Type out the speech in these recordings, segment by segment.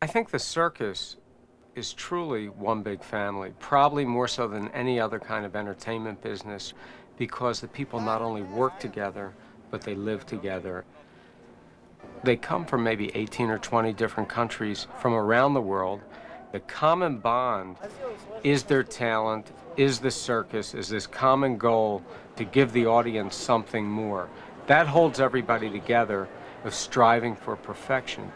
I think the circus is truly one big family, probably more so than any other kind of entertainment business, because the people not only work together, but they live together. They come from maybe 18 or 20 different countries from around the world. The common bond is their talent, is the circus, is this common goal to give the audience something more. That holds everybody together of striving for perfection.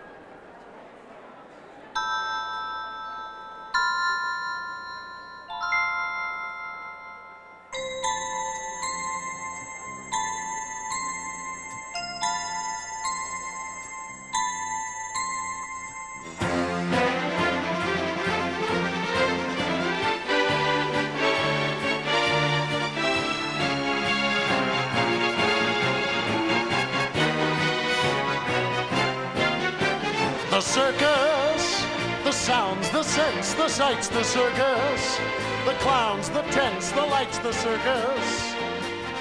The circus, the sounds, the scents, the sights, the circus, the clowns, the tents, the lights, the circus.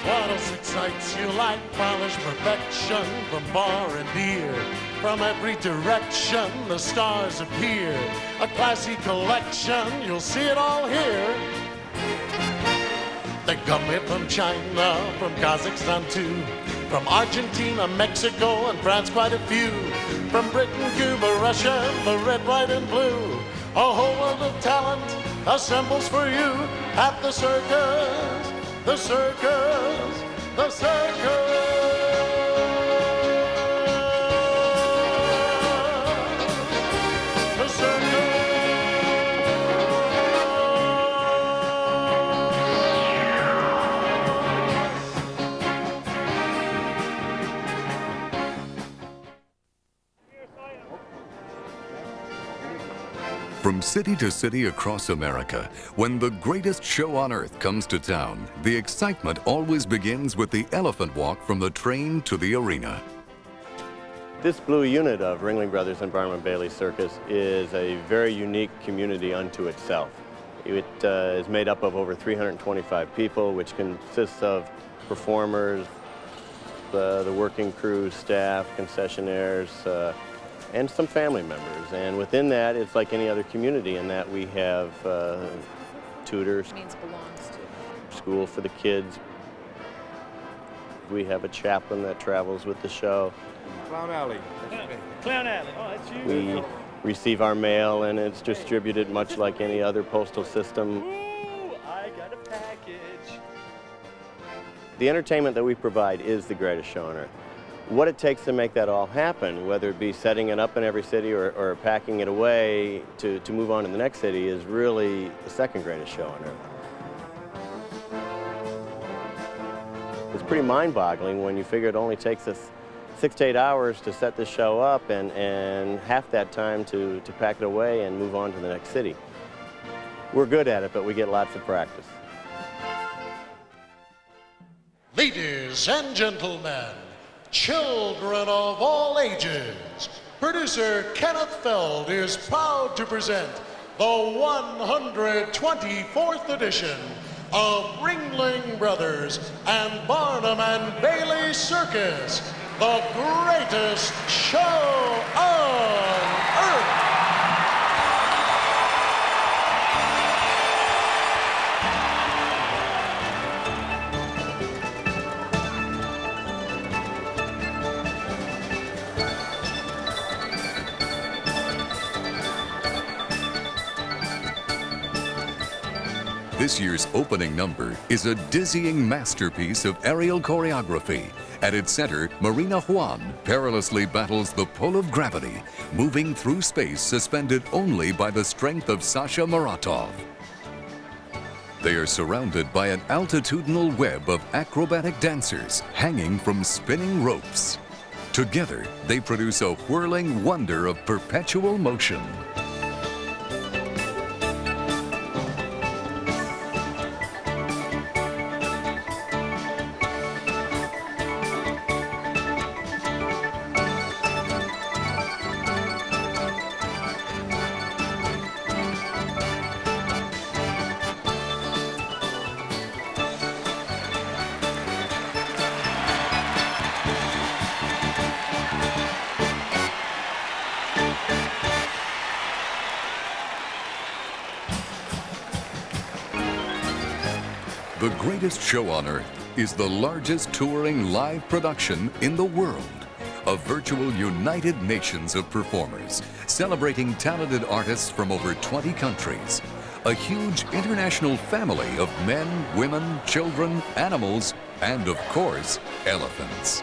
What else excites you like polished perfection from far and near? From every direction the stars appear. A classy collection, you'll see it all here. They come here from China, from Kazakhstan too. From Argentina, Mexico, and France, quite a few. From Britain, Cuba, Russia, the red, white, and blue. A whole world of talent assembles for you at the circus, the circus, the circus. The circus. From city to city across America, when the greatest show on earth comes to town, the excitement always begins with the elephant walk from the train to the arena. This blue unit of Ringling Brothers and Barnum and Bailey Circus is a very unique community unto itself. It is made up of over 325 people, which consists of performers, the working crew, staff, concessionaires, and some family members. And within that, it's like any other community in that we have tutors. Means belongs to. School for the kids. We have a chaplain that travels with the show. Clown Alley. Clown Alley. Oh, that's you. We receive our mail, and it's distributed much like any other postal system. Ooh, I got a package. The entertainment that we provide is the greatest show on earth. What it takes to make that all happen, whether it be setting it up in every city or packing it away to move on to the next city, is really the second greatest show on earth. It's pretty mind-boggling when you figure it only takes us 6 to 8 hours to set this show up and half that time to pack it away and move on to the next city. We're good at it, but we get lots of practice. Ladies and gentlemen, children of all ages, producer Kenneth Feld is proud to present the 124th edition of Ringling Brothers and Barnum and Bailey Circus, the greatest show on earth. This year's opening number is a dizzying masterpiece of aerial choreography. At its center, Marina Huan perilously battles the pull of gravity, moving through space suspended only by the strength of Sasha Maratov. They are surrounded by an altitudinal web of acrobatic dancers hanging from spinning ropes. Together, they produce a whirling wonder of perpetual motion. The Greatest Show on Earth is the largest touring live production in the world. A virtual United Nations of performers, celebrating talented artists from over 20 countries. A huge international family of men, women, children, animals, and of course, elephants.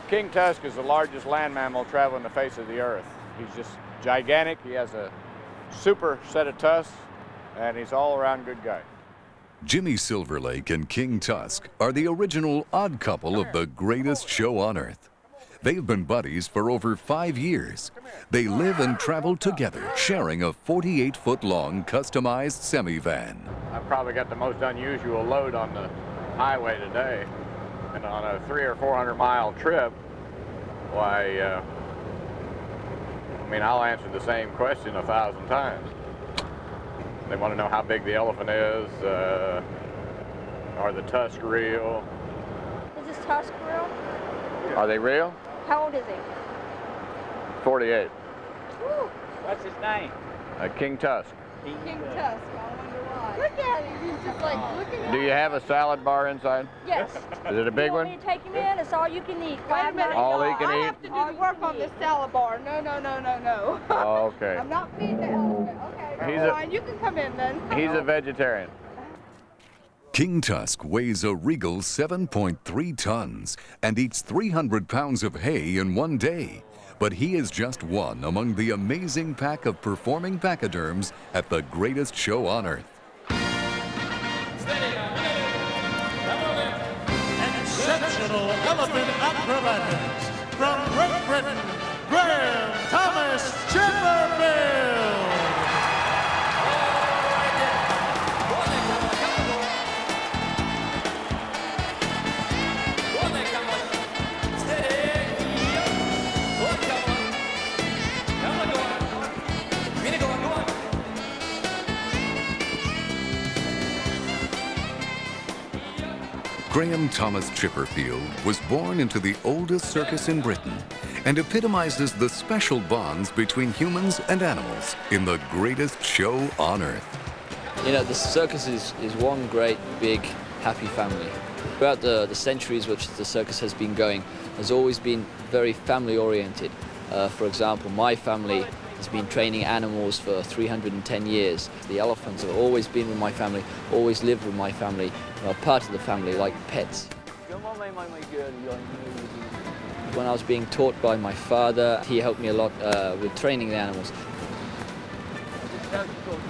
King Tusk is the largest land mammal traveling the face of the earth. He's just gigantic. He has a super set of tusks, and he's all around good guy. Jimmy Silverlake and King Tusk are the original odd couple of the Greatest Show on Earth. They've been buddies for over 5 years. They live and travel together, sharing a 48-foot-long customized semi-van. I've probably got the most unusual load on the highway today. And on a 300 or 400 mile trip, why, I mean, I'll answer the same question 1,000 times. They want to know how big the elephant is, are the tusks real? Is this Tusk real? Are they real? How old is he? 48. Woo. What's his name? King Tusk. King Tusk. I wonder why. Look at him. He's just like looking at Do you have a salad bar inside? Yes. Is it a big You want one? me to take him in? It's all you can eat. Wait a minute. All he can I eat? have to do the work on this salad bar. No, no, no, no, no. Oh, okay. I'm not feeding the elephant. Okay, He's that's a- fine. You can come in then. He's a vegetarian. King Tusk weighs a regal 7.3 tons and eats 300 pounds of hay in one day. But he is just one among the amazing pack of performing pachyderms at the Greatest Show on Earth. Exceptional elephant acrobatics from Great Britain, Graham Thomas Chipperfield. Graham Thomas Chipperfield was born into the oldest circus in Britain and epitomizes the special bonds between humans and animals in the Greatest Show on Earth. You know, the circus is one great, big, happy family. Throughout the centuries which the circus has been going, has always been very family-oriented. For example, my family has been training animals for 310 years. The elephants have always been with my family, always lived with my family, part of the family, like pets. When I was being taught by my father, he helped me a lot with training the animals.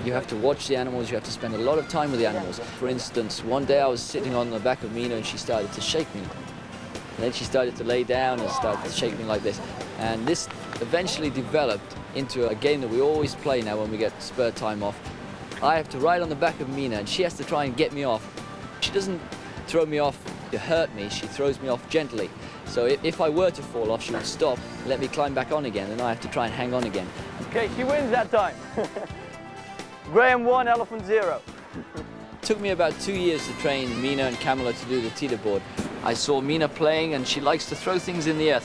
You have to watch the animals, you have to spend a lot of time with the animals. For instance, one day I was sitting on the back of Mina and she started to shake me. And then she started to lay down and started to shake me like this. And this eventually developed into a game that we always play now when we get spare time off. I have to ride on the back of Mina and she has to try and get me off. She doesn't throw me off to hurt me, she throws me off gently. So if I were to fall off, she would stop, let me climb back on again, and I have to try and hang on again. Okay, she wins that time. Graham 1, elephant 0. It took me about 2 years to train Mina and Kamala to do the teeterboard. I saw Mina playing and she likes to throw things in the air.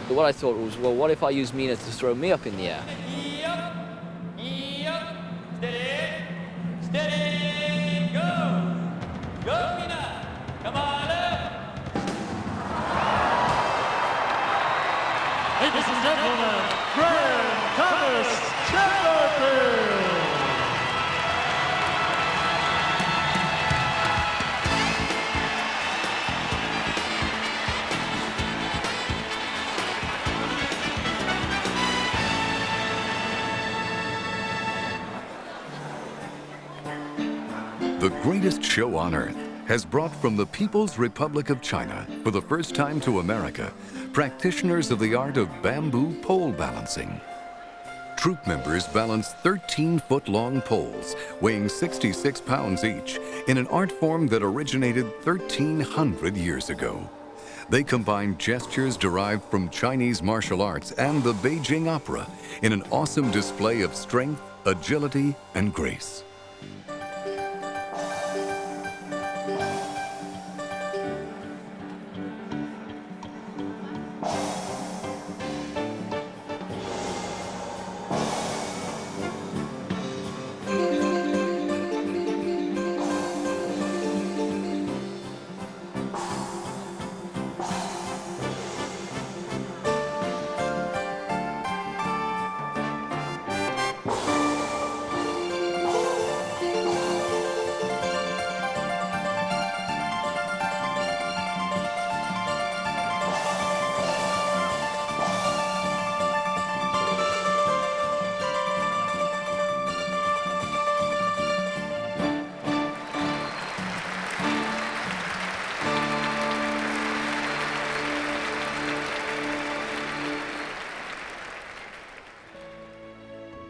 But what I thought was, well, what if I use Mina to throw me up in the air? Steady, go! Go, Mina! Come on up! Ladies and gentlemen, Graham Thomas Chipperfield! The Greatest Show on Earth has brought from the People's Republic of China for the first time to America practitioners of the art of bamboo pole balancing. Troop members balance 13-foot-long poles weighing 66 pounds each in an art form that originated 1,300 years ago. They combine gestures derived from Chinese martial arts and the Beijing opera in an awesome display of strength, agility, and grace.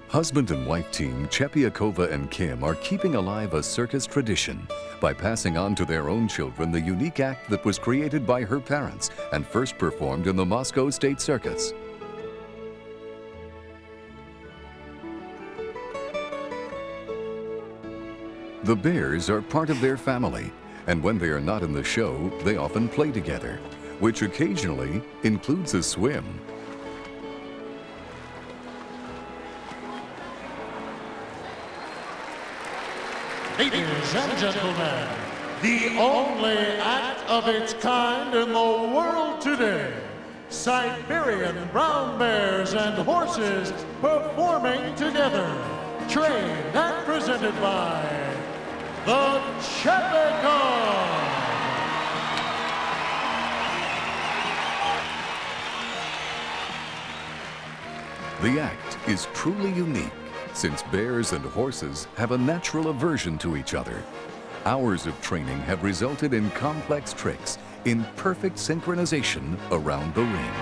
Husband and wife team Chepiakova and Kim are keeping alive a circus tradition by passing on to their own children the unique act that was created by her parents and first performed in the Moscow State Circus. The bears are part of their family, and when they are not in the show, they often play together, which occasionally includes a swim. Ladies and gentlemen, the only act of its kind in the world today. Siberian brown bears and horses performing together. Trained and presented by the Mednikov. The act is truly unique, since bears and horses have a natural aversion to each other. Hours of training have resulted in complex tricks in perfect synchronization around the ring.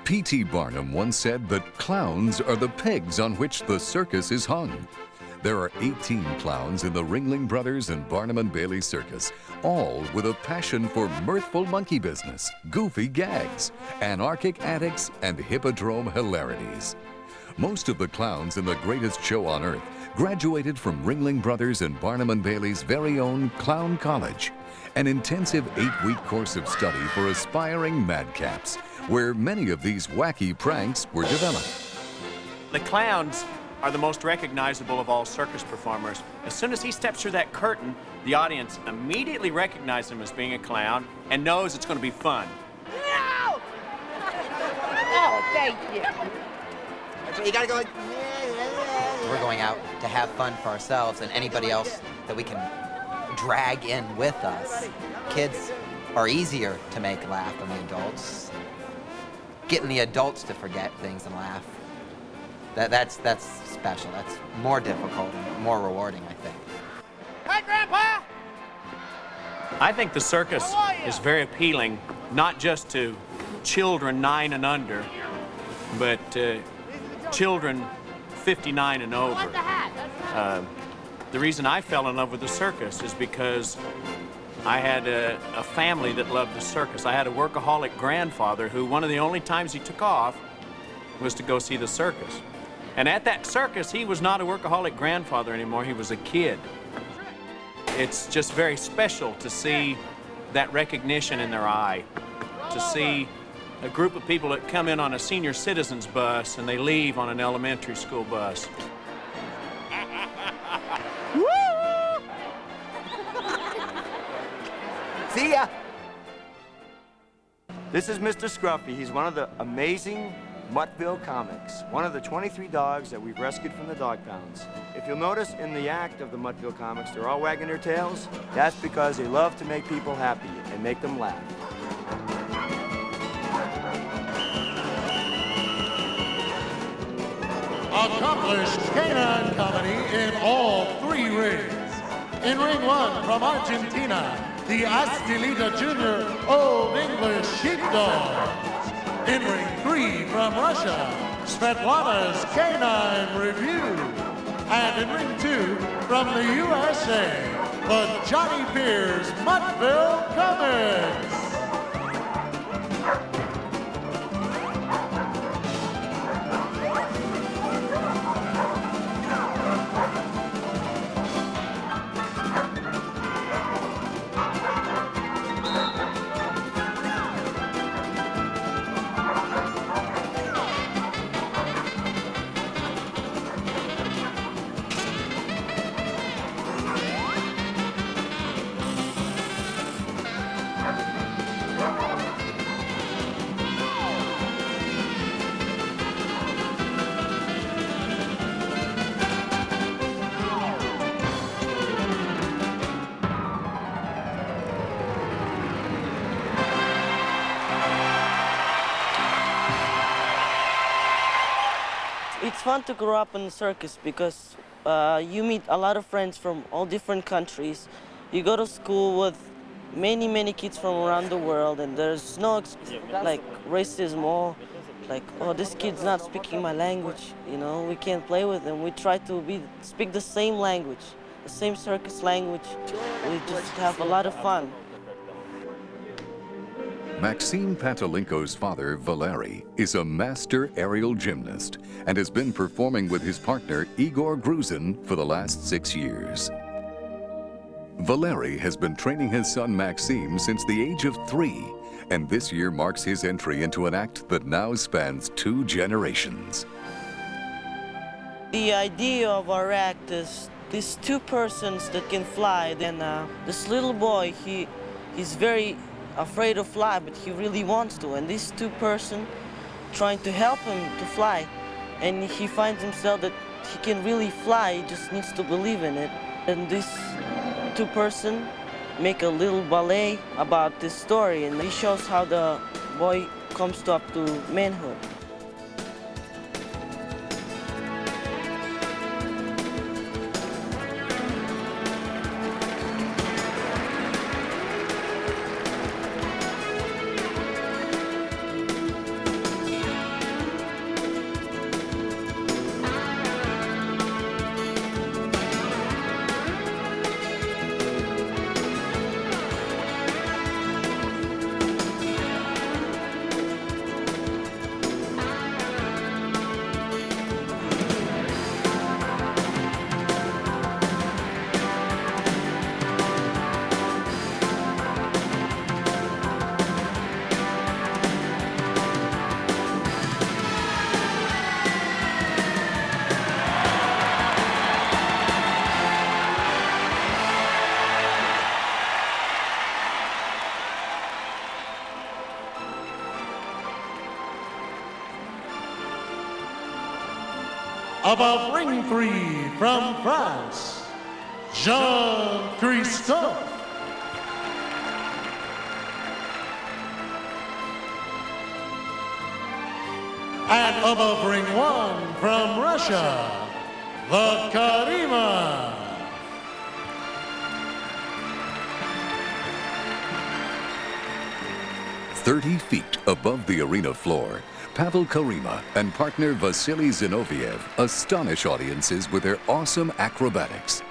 P.T. Barnum once said that clowns are the pegs on which the circus is hung. There are 18 clowns in the Ringling Brothers and Barnum and Bailey Circus, all with a passion for mirthful monkey business, goofy gags, anarchic antics, and hippodrome hilarities. Most of the clowns in the greatest show on earth graduated from Ringling Brothers and Barnum and Bailey's very own Clown College, an intensive 8-week course of study for aspiring madcaps, where many of these wacky pranks were developed. The clowns are the most recognizable of all circus performers. As soon as he steps through that curtain, the audience immediately recognizes him as being a clown and knows it's going to be fun. No! Oh, thank you. So you gotta go like... We're going out to have fun for ourselves and anybody else that we can drag in with us. Kids are easier to make laugh than the adults. Getting the adults to forget things and laugh, that's special. That's more difficult and more rewarding, I think. Hi, Grandpa! I think the circus is very appealing, not just to children 9 and under, but children 59 and over. I want the hat. That's The reason I fell in love with the circus is because I had a family that loved the circus. I had a workaholic grandfather who one of the only times he took off was to go see the circus. And at that circus, he was not a workaholic grandfather anymore, he was a kid. It's just very special to see that recognition in their eye, to see a group of people that come in on a senior citizens bus and they leave on an elementary school bus. See ya! This is Mr. Scruffy. He's one of the amazing Muttville comics, one of the 23 dogs that we've rescued from the dog pounds. If you'll notice in the act of the Muttville comics, they're all wagging their tails. That's because they love to make people happy and make them laugh. Accomplished canine comedy in all 3 rings. In ring 1 from Argentina, the Astilita Jr. Old English Sheepdog. In ring 3 from Russia, Svetlana's Canine Review. And in ring 2 from the USA, the Johnny Pierce Muttville Comics. It's fun to grow up in the circus because you meet a lot of friends from all different countries. You go to school with many kids from around the world, and there's no like racism or like, oh, this kid's not speaking my language, you know, we can't play with them. We try to speak the same language, the same circus language. We just have a lot of fun. Maxime Patalenko's father, Valery, is a master aerial gymnast and has been performing with his partner, Igor Gruzin, for the last 6 years. Valery has been training his son, Maxime, since the age of 3, and this year marks his entry into an act that now spans 2 generations. The idea of our act is these 2 persons that can fly. Then this little boy, he's very afraid to fly, but he really wants to. And these 2 persons trying to help him to fly. And he finds himself that he can really fly, he just needs to believe in it. And these 2 persons make a little ballet about this story, and he shows how the boy comes up to manhood. Above ring 3 from France, Jean-Christophe. And above ring 1 from Russia, the Karima. "30 feet above the arena floor, Pavel Karima and partner Vasily Zinoviev astonish audiences with their awesome acrobatics.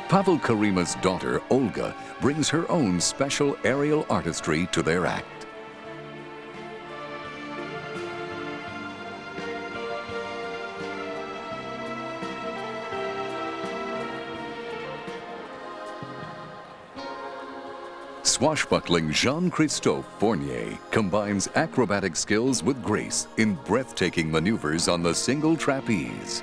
Pavel Karima's daughter, Olga, brings her own special aerial artistry to their act. Swashbuckling Jean-Christophe Fournier combines acrobatic skills with grace in breathtaking maneuvers on the single trapeze.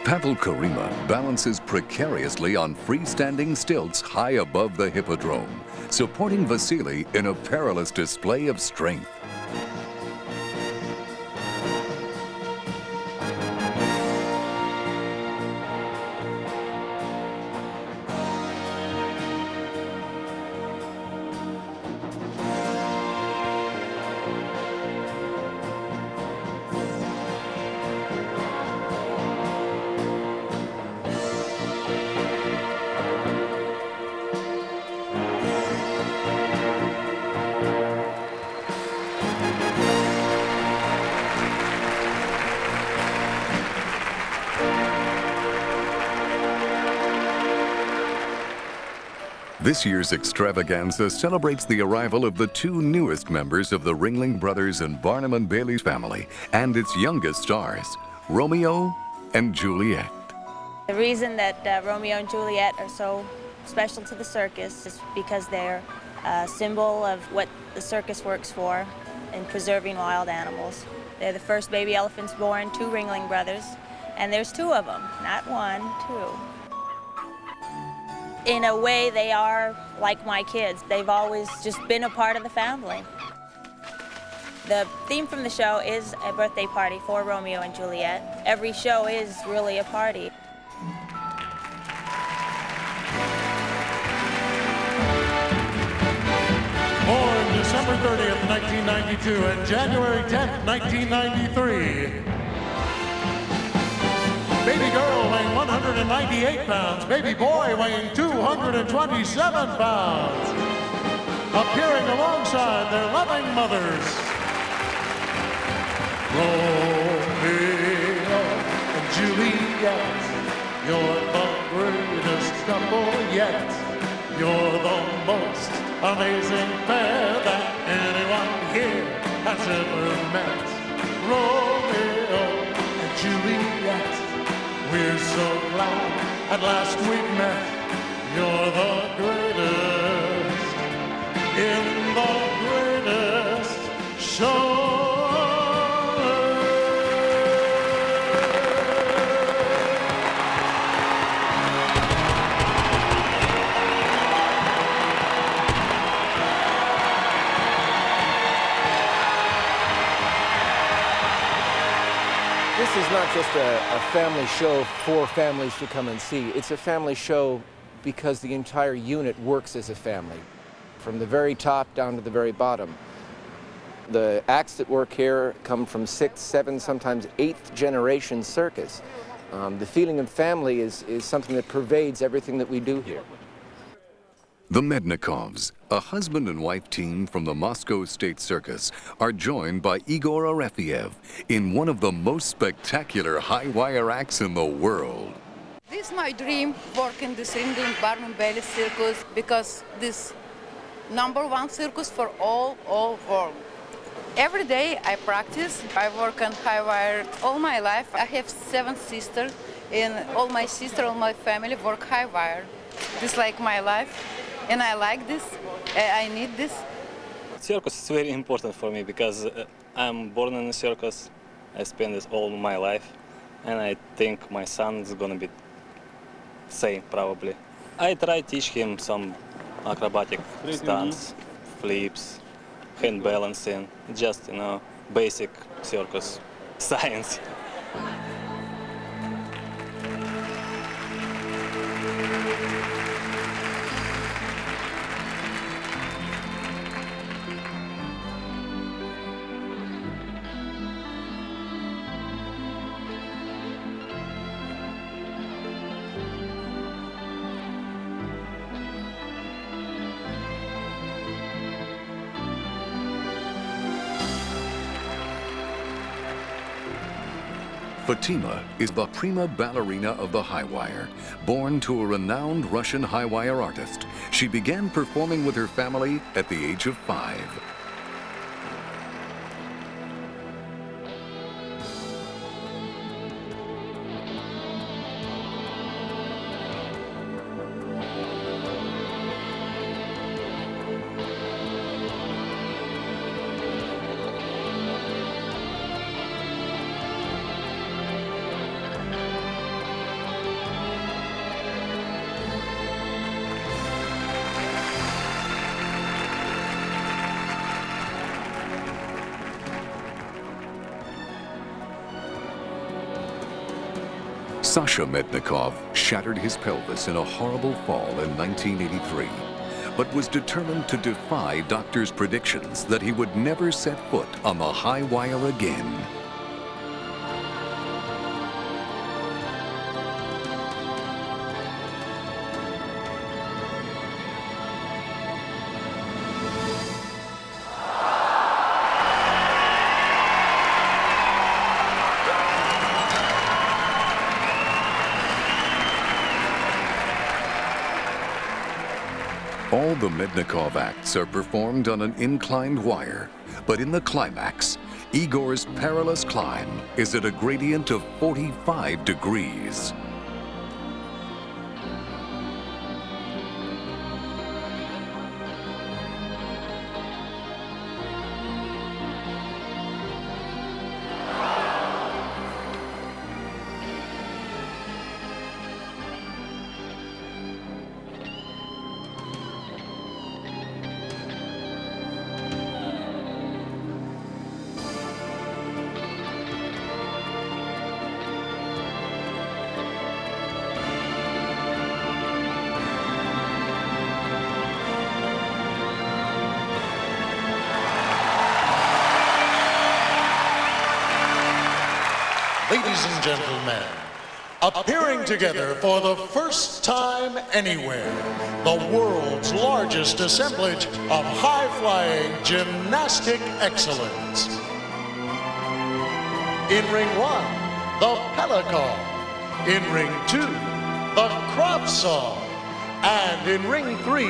Pavel Karima balances precariously on freestanding stilts high above the hippodrome, supporting Vasily in a perilous display of strength. This year's extravaganza celebrates the arrival of the two newest members of the Ringling Brothers and Barnum and Bailey family and its youngest stars, Romeo and Juliet. The reason that Romeo and Juliet are so special to the circus is because they're a symbol of what the circus works for in preserving wild animals. They're the first baby elephants born to Ringling Brothers, and there's two of them, not one, two. In a way, they are like my kids. They've always just been a part of the family. The theme from the show is a birthday party for Romeo and Juliet. Every show is really a party. Born December 30th, 1992 and January 10th, 1993. Baby girl weighing 198 pounds. Baby boy weighing 227 pounds. Appearing alongside their loving mothers. Romeo and Juliet, you're the greatest couple yet. You're the most amazing pair that anyone here has ever met. Romeo and Juliet, we're so glad at last we've met. You're the greatest in the greatest show. This is not just a family show for families to come and see. It's a family show because the entire unit works as a family, from the very top down to the very bottom. The acts that work here come from 6th, 7th, sometimes 8th generation circus. The feeling of family is something that pervades everything that we do here. The Mednikovs, a husband and wife team from the Moscow State Circus, are joined by Igor Arefiev in one of the most spectacular high-wire acts in the world. This is my dream, work in this Ringling Barnum Bailey Circus, because this #1 circus for all world. Every day I practice, I work on high wire all my life. I have 7 sisters, and all my sisters, all my family work high wire. This is like my life. And I like this, I need this. Circus is very important for me because I'm born in a circus. I spent this all my life, and I think my son is gonna be same probably. I try to teach him some acrobatic stunts, flips, hand balancing, just basic circus science. Fatima is the prima ballerina of the high wire. Born to a renowned Russian high wire artist, she began performing with her family at the age of 5. Sasha Mednikov shattered his pelvis in a horrible fall in 1983, but was determined to defy doctors' predictions that he would never set foot on the high wire again. All the Mednikov acts are performed on an inclined wire, but in the climax, Igor's perilous climb is at a gradient of 45 degrees. Ladies and gentlemen, appearing together for the first time anywhere, the world's largest assemblage of high-flying gymnastic excellence. In ring 1, the Pelican. In ring 2, the Crop Saw. And in ring 3,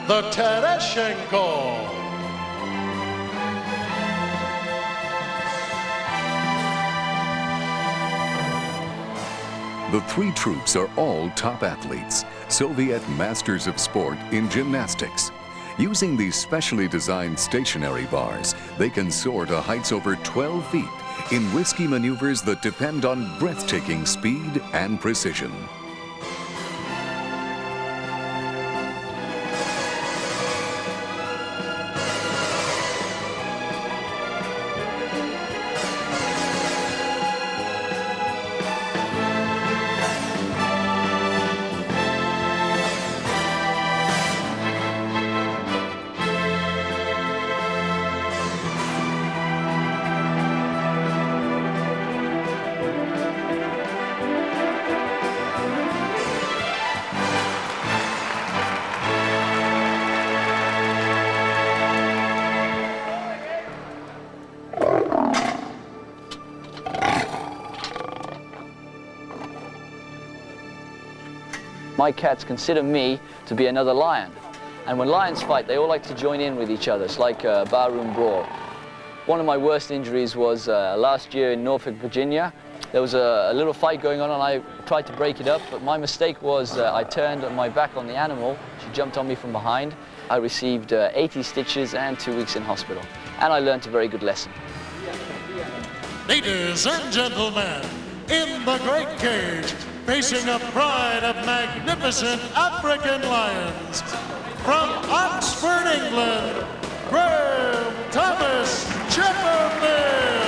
the Tereshenko. The 3 troops are all top athletes, Soviet masters of sport in gymnastics. Using these specially designed stationary bars, they can soar to heights over 12 feet in risky maneuvers that depend on breathtaking speed and precision. My cats consider me to be another lion. And when lions fight, they all like to join in with each other. It's like a barroom brawl. One of my worst injuries was last year in Norfolk, Virginia. There was a little fight going on and I tried to break it up, but my mistake was I turned my back on the animal. She jumped on me from behind. I received 80 stitches and 2 weeks in hospital. And I learned a very good lesson. Ladies and gentlemen, in the great cage, facing a pride of magnificent African lions, from Oxford, England, Graham Thomas Chipperfield.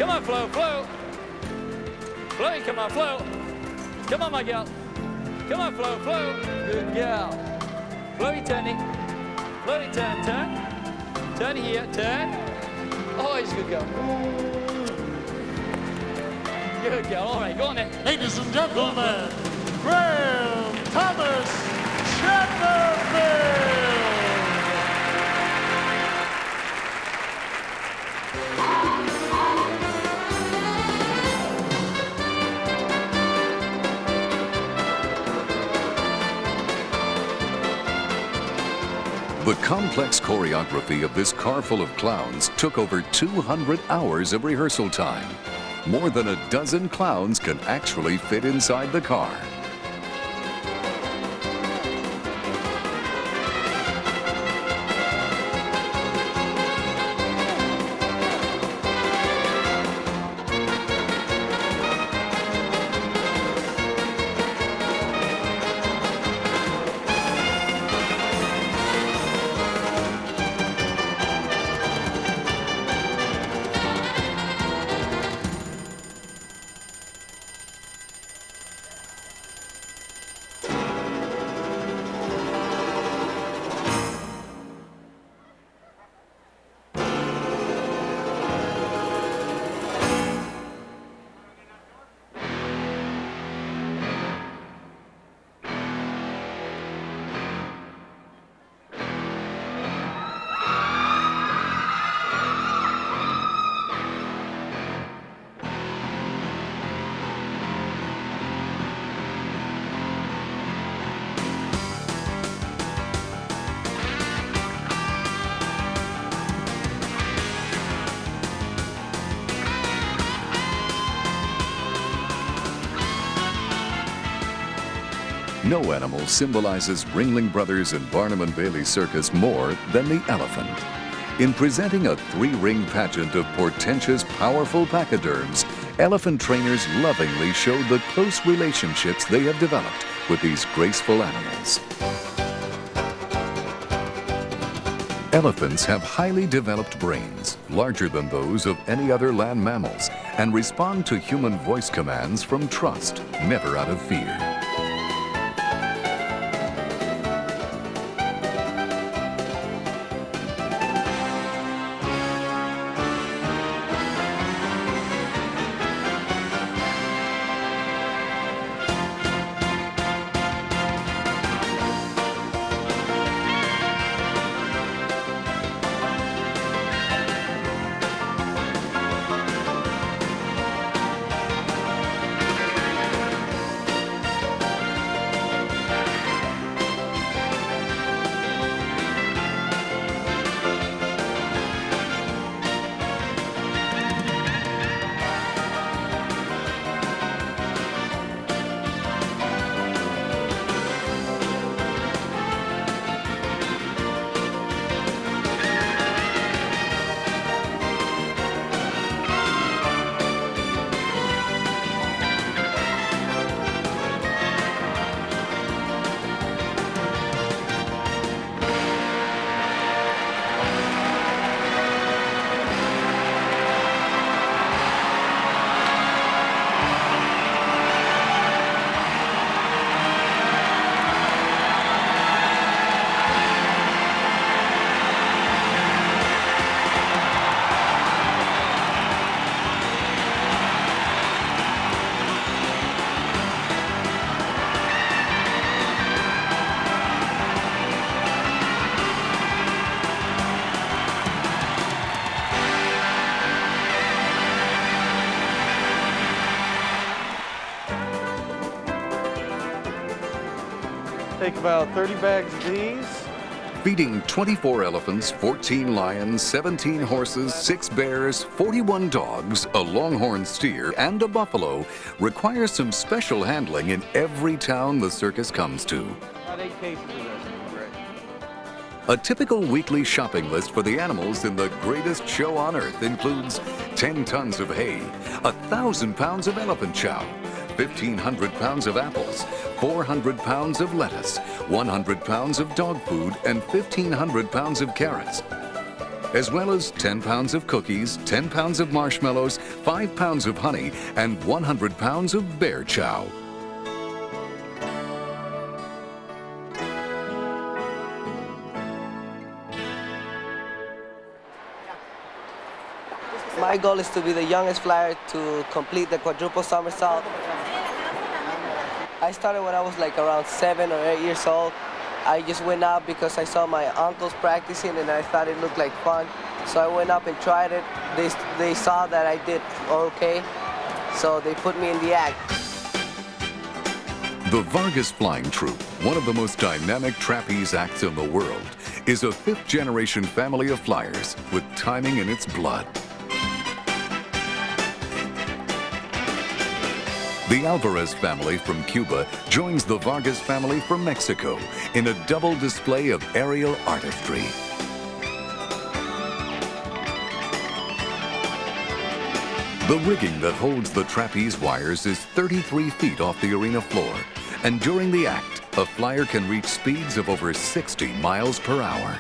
Come on, Flo, Flo. Floey, come on, Flo. Come on, my girl. Come on, Flo, Flo. Good girl. Floey, turn it. Floey, turn, turn. Turn here, turn. Oh, he's a good girl. Good girl. All right, go on then. Ladies and gentlemen, Graham Thomas Chatterfield. The complex choreography of this car full of clowns took over 200 hours of rehearsal time. More than a dozen clowns can actually fit inside the car. No animal symbolizes Ringling Brothers and Barnum and Bailey Circus more than the elephant. In presenting a three-ring pageant of portentous, powerful pachyderms, elephant trainers lovingly showed the close relationships they have developed with these graceful animals. Elephants have highly developed brains, larger than those of any other land mammals, and respond to human voice commands from trust, never out of fear. Take about 30 bags of these. Feeding 24 elephants, 14 lions, 17 horses, 6 bears, 41 dogs, a longhorn steer, and a buffalo requires some special handling in every town the circus comes to. About 8 cases of this. Great. A typical weekly shopping list for the animals in the greatest show on earth includes 10 tons of hay, 1,000 pounds of elephant chow, 1,500 pounds of apples, 400 pounds of lettuce, 100 pounds of dog food, and 1,500 pounds of carrots. as well as 10 pounds of cookies, 10 pounds of marshmallows, 5 pounds of honey, and 100 pounds of bear chow. My goal is to be the youngest flyer to complete the quadruple somersault. I started when I was like around 7 or 8 years old. I just went out because I saw my uncles practicing and I thought it looked like fun. So I went up and tried it. They saw that I did okay, so they put me in the act. The Vargas Flying Troupe, one of the most dynamic trapeze acts in the world, is a fifth-generation family of flyers with timing in its blood. The Alvarez family from Cuba joins the Vargas family from Mexico in a double display of aerial artistry. The rigging that holds the trapeze wires is 33 feet off the arena floor, and during the act, a flyer can reach speeds of over 60 miles per hour.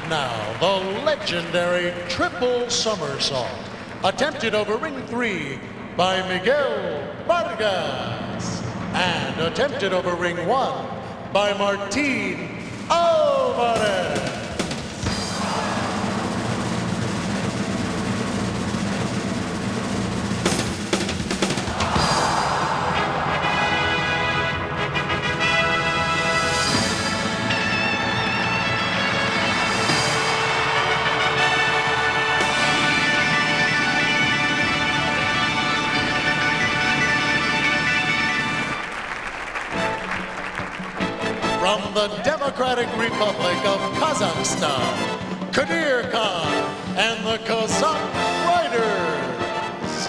Now, the legendary triple somersault, attempted over ring 3 by Miguel Vargas, and attempted over ring 1 by Martin Alvarez. From the Democratic Republic of Kazakhstan, Kadir Khan and the Cossack Riders.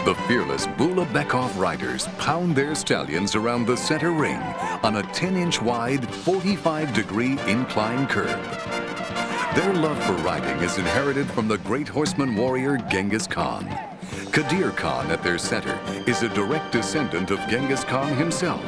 The fearless Bulabekov riders pound their stallions around the center ring on a 10-inch wide, 45-degree incline curb. Their love for riding is inherited from the great horseman warrior Genghis Khan. Kadir Khan at their center is a direct descendant of Genghis Khan himself.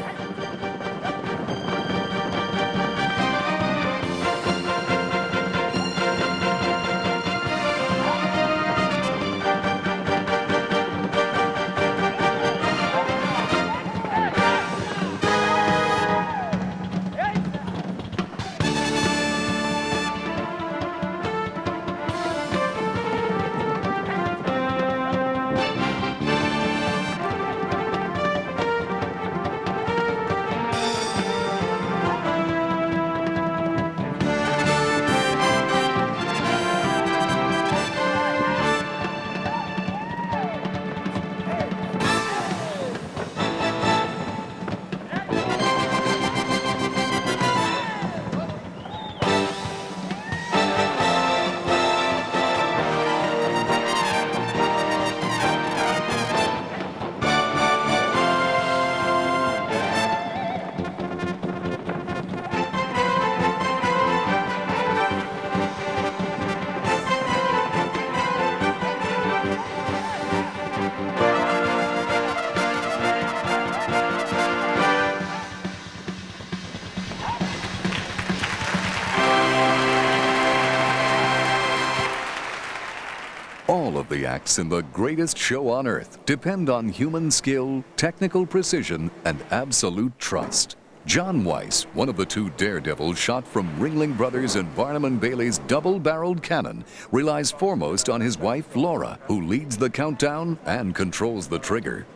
All of the acts in the greatest show on earth depend on human skill, technical precision, and absolute trust. John Weiss, one of the two daredevils shot from Ringling Brothers and Barnum and Bailey's double-barreled cannon, relies foremost on his wife, Laura, who leads the countdown and controls the trigger.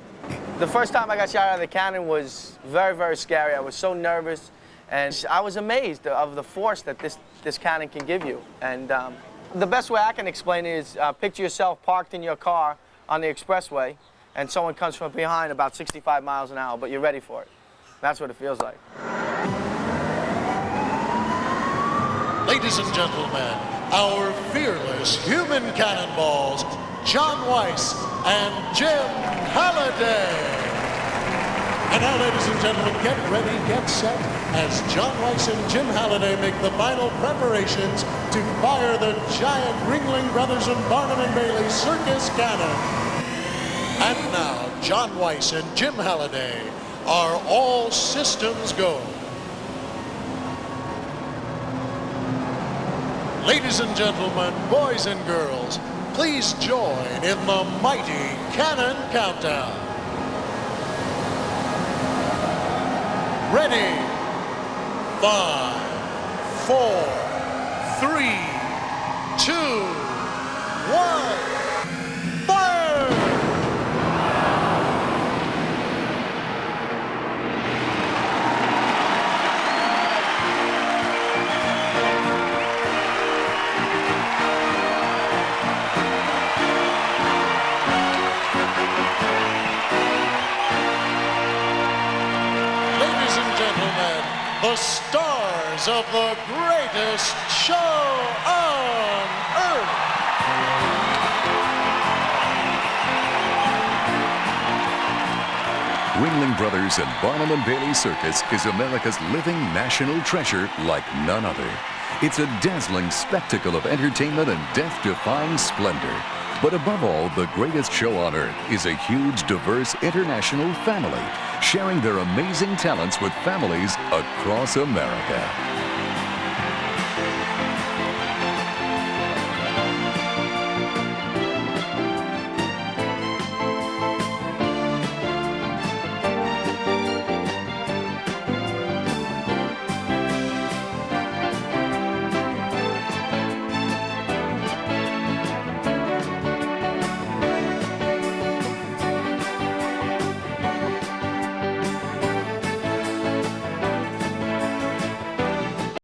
The first time I got shot out of the cannon was very, very scary. I was so nervous, and I was amazed of the force that this cannon can give you. And the best way I can explain it is picture yourself parked in your car on the expressway, and someone comes from behind about 65 miles an hour, but you're ready for it. That's what it feels like. Ladies and gentlemen, our fearless human cannonballs, John Weiss and Jim Halliday. And now, ladies and gentlemen, get ready, get set, as John Weiss and Jim Halliday make the final preparations to fire the giant Ringling Brothers and Barnum and Bailey circus cannon. And now, John Weiss and Jim Halliday are all systems go. Ladies and gentlemen, boys and girls, please join in the mighty cannon countdown. Ready? 5, 4, 3, 2, 1, fire! Ladies and gentlemen, the stars of the greatest show on earth. Ringling Brothers and Barnum and Bailey Circus is America's living national treasure like none other. It's a dazzling spectacle of entertainment and death-defying splendor. But above all, the greatest show on earth is a huge, diverse international family, sharing their amazing talents with families across America.